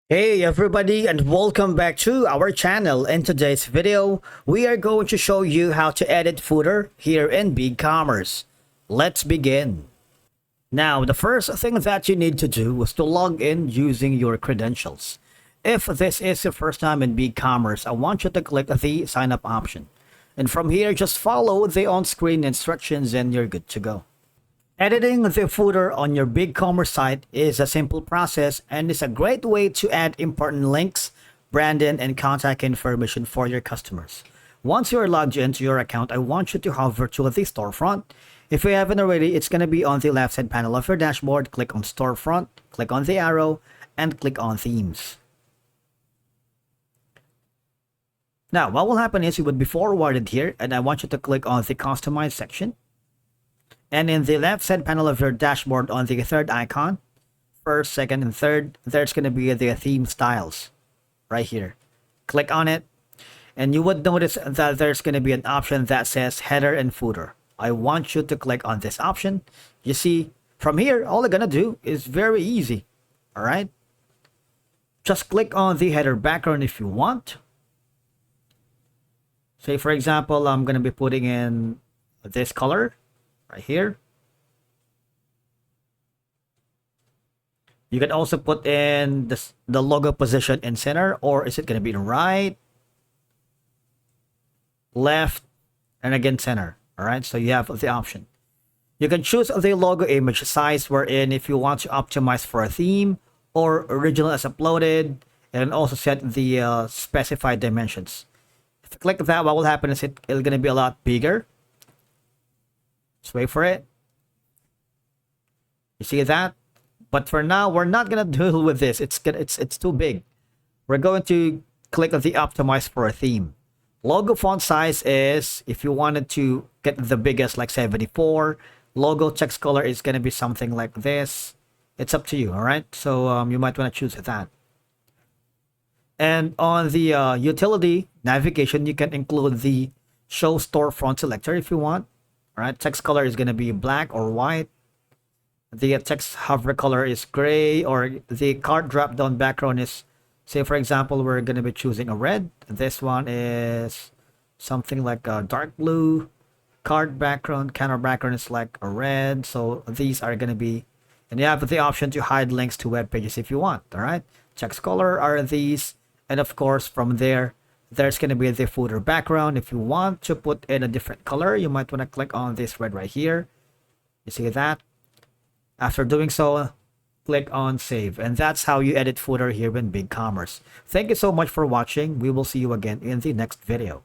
Hey everybody, and welcome back to our channel. In today's video, we are going to show you how to edit footer here in BigCommerce. Let's begin. Now, the first thing that you need to do is to log in using your credentials. If this is your first time in BigCommerce, I want you to click the sign up option. And from here, just follow the on-screen instructions and you're good to go. Editing the footer on your BigCommerce site is a simple process and is a great way to add important links, branding, and contact information for your customers. Once you're logged into your account, I want you to hover to the storefront. If you haven't already, it's going to be on the left side panel of your dashboard. Click on storefront, click on the arrow, and click on themes. Now, what will happen is you would be forwarded here, and I want you to click on the customize section. And in the left side panel of your dashboard on the third icon, first, second, and third, there's going to be the theme styles right here. Click on it, and you would notice that there's going to be an option that says header and footer. I want you to click on this option. You see, from here, all I'm going to do is very easy. All right. Just click on the header background if you want. Say, for example, I'm going to be putting in this color right here. You can also put in the logo position in center, or is it going to be right, left, and again center. All right, so you have the option. You can choose the logo image size, wherein if you want to optimize for a theme or original as uploaded, and also set the specified dimensions. If you click that, what will happen is it's going to be a lot bigger. Just wait for it. You see that? But for now, we're not gonna deal with this. It's too big. We're going to click on the optimize for a theme. Logo font size is, if you wanted to get the biggest, like 74. Logo text color is gonna be something like this. It's up to you. All right. So you might want to choose that. And on the utility navigation, you can include the show storefront selector if you want. All right, text color is going to be black or white. The text hover color is gray, or the card drop down background is, say for example, we're going to be choosing a red. This one is something like a dark blue. Card background, counter background is like a red. So these are going to be, and you have the option to hide links to web pages if you want. All right, text color are these, and of course from there, there's going to be the footer background. If you want to put in a different color, you might want to click on this red right here. You see that? After doing so, click on save. And that's how you edit footer here in BigCommerce. Thank you so much for watching. We will see you again in the next video.